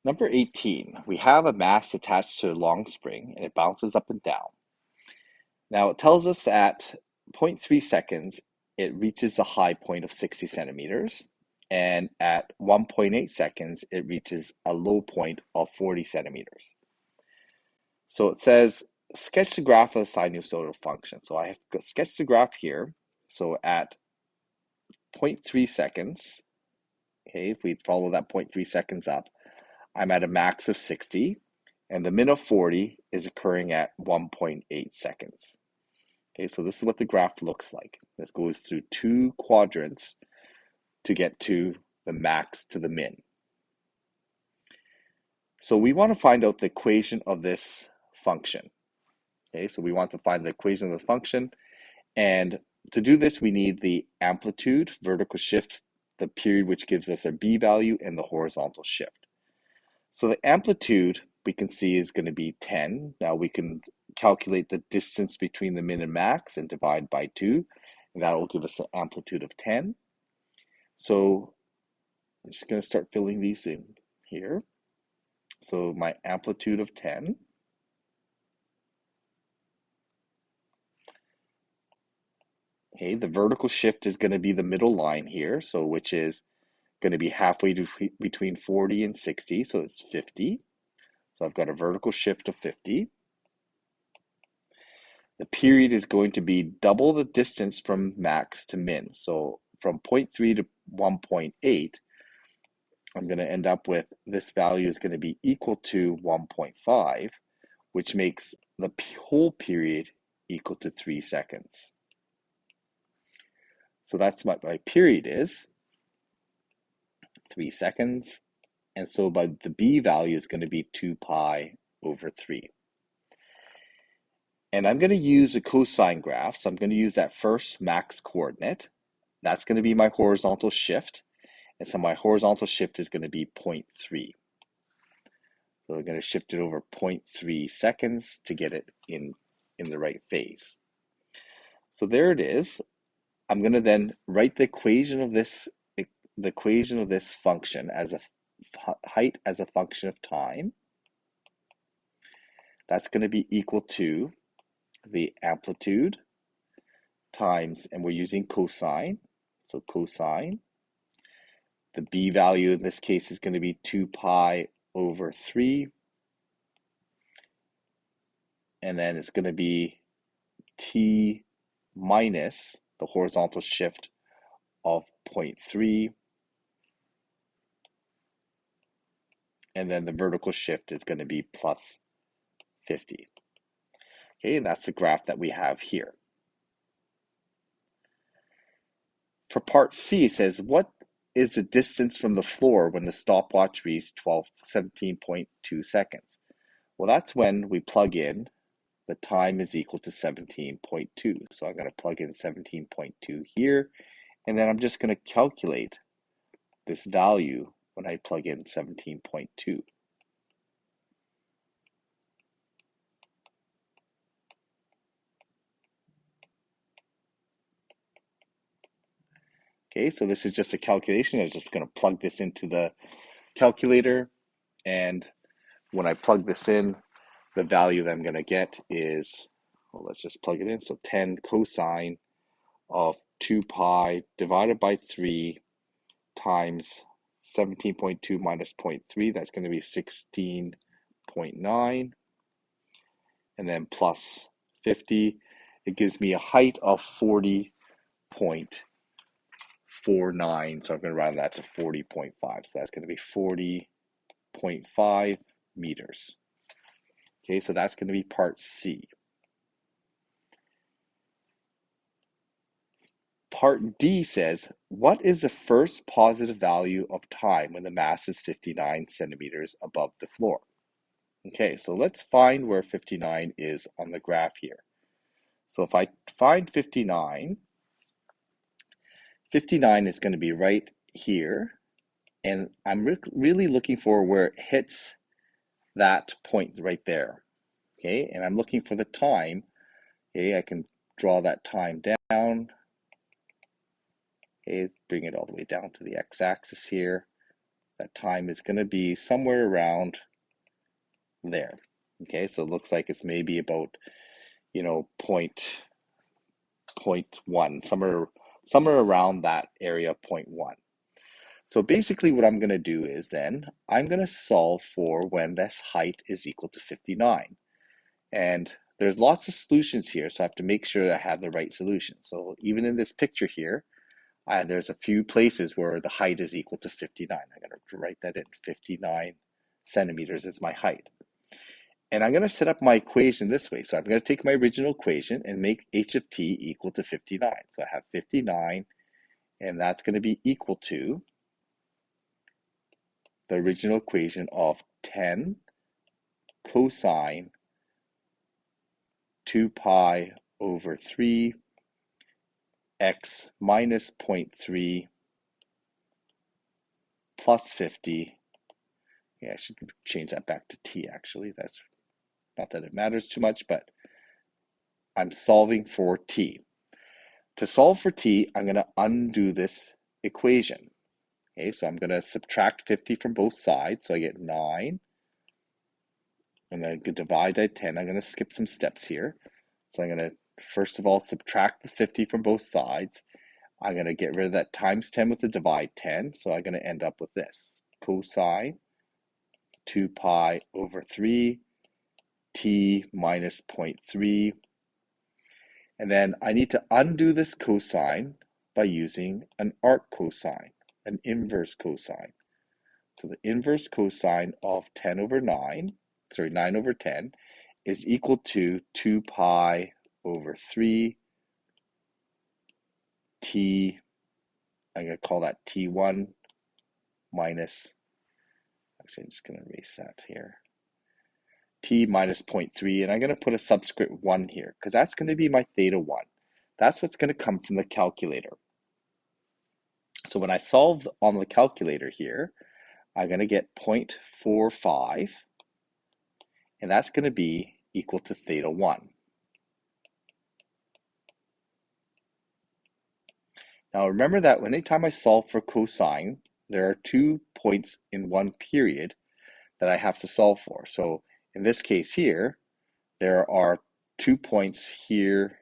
Number 18, we have a mass attached to a long spring and it bounces up and down. Now it tells us at zero point 0.3 seconds, it reaches the high point of 60 centimeters, and at 1.8 seconds, it reaches a low point of 40 centimeters. So it says, sketch the graph of the sinusoidal function. So I have sketched the graph here. So at 0.3 seconds, okay, if we follow that 0.3 seconds up, I'm at a max of 60, and the min of 40 is occurring at 1.8 seconds. Okay, so this is what the graph looks like. This goes through two quadrants to get to the max to the min. So we want to find out the equation of this function. Okay, so we want to find the equation of the function, and to do this, we need the amplitude, vertical shift, the period which gives us our b value, and the horizontal shift. So the amplitude we can see is going to be 10. Now we can calculate the distance between the min and max and divide by 2, and that will give us an amplitude of 10. So I'm just going to start filling these in here. So my amplitude of 10. Okay, the vertical shift is going to be the middle line here, so which is going to be halfway between 40 and 60, so it's 50. So I've got a vertical shift of 50. The period is going to be double the distance from max to min. So from 0.3 to 1.8, I'm going to end up with this value is going to be equal to 1.5, which makes the whole period equal to 3 seconds. So that's what my period is, 3 seconds. And so the b value is going to be 2 pi over 3. And I'm going to use a cosine graph. So I'm going to use that first max coordinate. That's going to be my horizontal shift. And so my horizontal shift is going to be 0.3. So I'm going to shift it over 0.3 seconds to get it in the right phase. So there it is. I'm going to then write the equation of this function as a height as a function of time. That's going to be equal to the amplitude times, and we're using cosine, so cosine. The b value in this case is going to be 2 pi over 3, and then it's going to be t minus the horizontal shift of 0.3, and then the vertical shift is going to be plus 50. Okay, and that's the graph that we have here. For part C, it says, what is the distance from the floor when the stopwatch reads 17.2 seconds? Well, that's when we plug in the time is equal to 17.2. So I'm going to plug in 17.2 here, and then I'm just going to calculate this value when I plug in 17.2. Okay, so this is just a calculation. I'm just going to plug this into the calculator, and when I plug this in, the value that I'm going to get is, well, let's just plug it in. So 10 cosine of 2 pi divided by 3 times 17.2 minus 0.3, that's going to be 16.9, and then plus 50. It gives me a height of 40.49, so I'm going to round that to 40.5. So that's going to be 40.5 meters. Okay, so that's going to be part C. Part D says, what is the first positive value of time when the mass is 59 centimeters above the floor? Okay, so let's find where 59 is on the graph here. So if I find 59, 59 is going to be right here, and I'm really looking for where it hits that point right there. Okay, and I'm looking for the time. Okay, I can draw that time down. Okay, bring it all the way down to the x-axis here. that time is going to be somewhere around there. Okay, so it looks like it's maybe about, point one, somewhere around that area, point one. So basically what I'm going to do is then I'm going to solve for when this height is equal to 59. And there's lots of solutions here, so I have to make sure that I have the right solution. So even in this picture here, there's a few places where the height is equal to 59. I'm going to write that in. 59 centimeters is my height. And I'm going to set up my equation this way. So I'm going to take my original equation and make h of t equal to 59. So I have 59, and that's going to be equal to the original equation of 10 cosine 2 pi over 3 x minus 0.3 plus 50. Yeah, I should change that back to t actually. That's not that it matters too much, but I'm solving for t. To solve for t, I'm going to undo this equation. Okay, so I'm going to subtract 50 from both sides, so I get 9. And then divide by 10. I'm going to skip some steps here. So I'm going to, first of all, subtract the 50 from both sides. I'm going to get rid of that times 10 with the divide 10. So I'm going to end up with this. Cosine 2 pi over 3 t minus 0.3. And then I need to undo this cosine by using an arc cosine, an inverse cosine. So the inverse cosine of 10 over 9, 9 over 10, is equal to 2 pi over 3 t, I'm going to call that t1 minus, actually I'm just going to erase that here, t minus 0.3, and I'm going to put a subscript 1 here, because that's going to be my theta 1. That's what's going to come from the calculator. So when I solve on the calculator here, I'm going to get 0.45, and that's going to be equal to theta 1. Now remember that anytime I solve for cosine, there are 2 points in one period that I have to solve for. So in this case here, there are 2 points here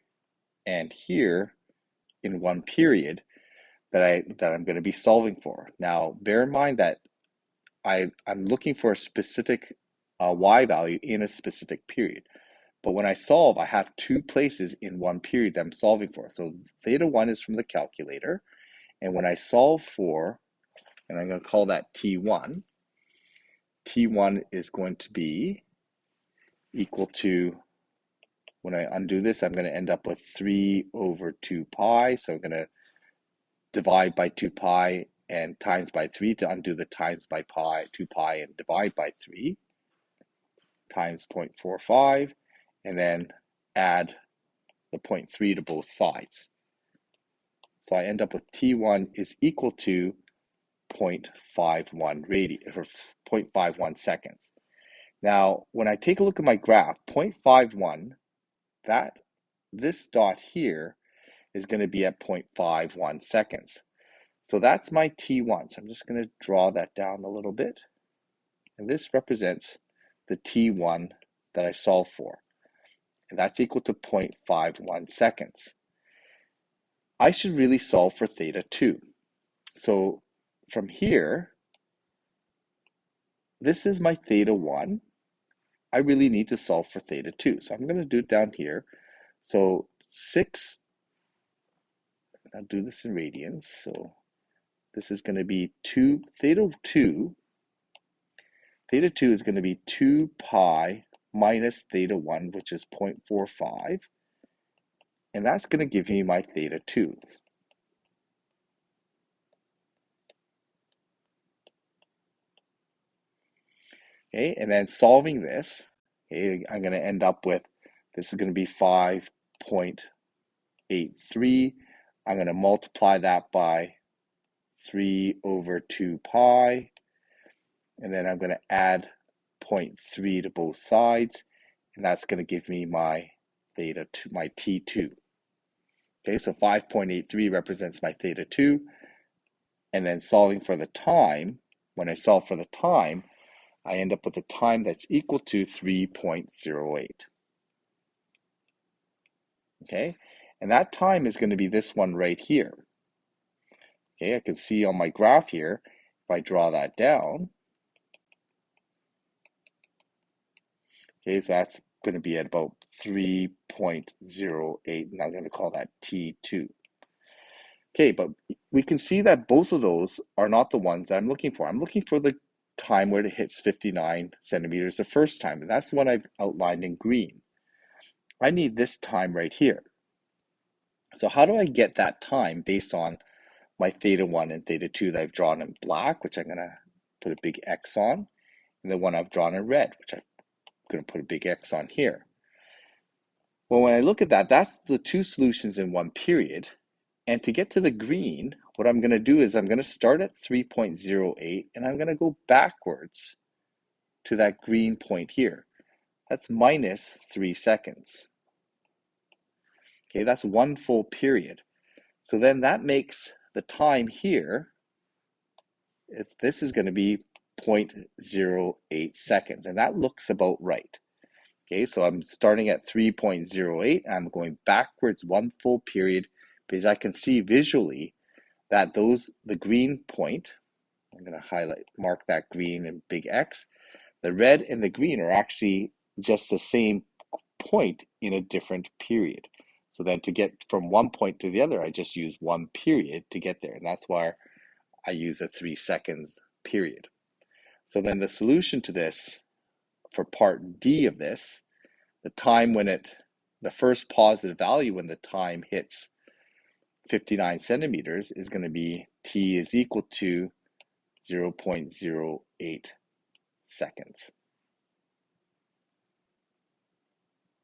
and here in one period that I'm going to be solving for. Now bear in mind that I'm looking for a specific y value in a specific period. But when I solve, I have 2 places in one period that I'm solving for. So theta 1 is from the calculator. And when I solve for, and I'm going to call that T1, T1 is going to be equal to, when I undo this, I'm going to end up with 3 over 2 pi. So I'm going to divide by 2 pi and times by 3 to undo the times by pi, 2 pi, and divide by 3 times 0.45, and then add the 0.3 to both sides. So I end up with T1 is equal to 0.51 seconds. Now, when I take a look at my graph, 0.51, this dot here is going to be at 0.51 seconds. So that's my T1. So I'm just going to draw that down a little bit. And this represents the T1 that I solved for. And that's equal to 0.51 seconds. I should really solve for theta 2. So from here, this is my theta 1. I really need to solve for theta 2. So I'm going to do it down here. So 6, I'll do this in radians. So this is going to be 2, theta 2. Theta 2 is going to be 2 pi minus theta 1, which is 0.45. And that's going to give me my theta 2. Okay, and then solving this, okay, I'm going to end up with, this is going to be 5.83. I'm going to multiply that by 3 over 2 pi, and then I'm going to add 0.3 to both sides, and that's going to give me my theta 2, my T2. Okay, so 5.83 represents my theta 2, and then solving for the time, when I solve for the time, I end up with a time that's equal to 3.08. Okay, and that time is going to be this one right here. Okay, I can see on my graph here, if I draw that down, okay, so that's going to be at about 3.08, and I'm going to call that T2. Okay, but we can see that both of those are not the ones that I'm looking for. I'm looking for the time where it hits 59 centimeters the first time, and that's the one I've outlined in green. I need this time right here. So how do I get that time based on my theta 1 and theta 2 that I've drawn in black, which I'm going to put a big X on, and the one I've drawn in red, which I'm going to put a big X on here. Well, when I look at that, that's the two solutions in one period. And to get to the green, what I'm going to do is I'm going to start at 3.08 and I'm going to go backwards to that green point here. That's minus 3 seconds. Okay, that's one full period. So then that makes the time here, this is going to be 0.08 seconds, and that looks about right. Okay, so I'm starting at 3.08, and I'm going backwards one full period because I can see visually that the green point, I'm going to mark that green in big X, the red and the green are actually just the same point in a different period. So then to get from one point to the other, I just use one period to get there. And that's why I use a 3 seconds period. So then the solution to this for part D of this, the time when the first positive value when the time hits 59 centimeters is going to be T is equal to 0.08 seconds.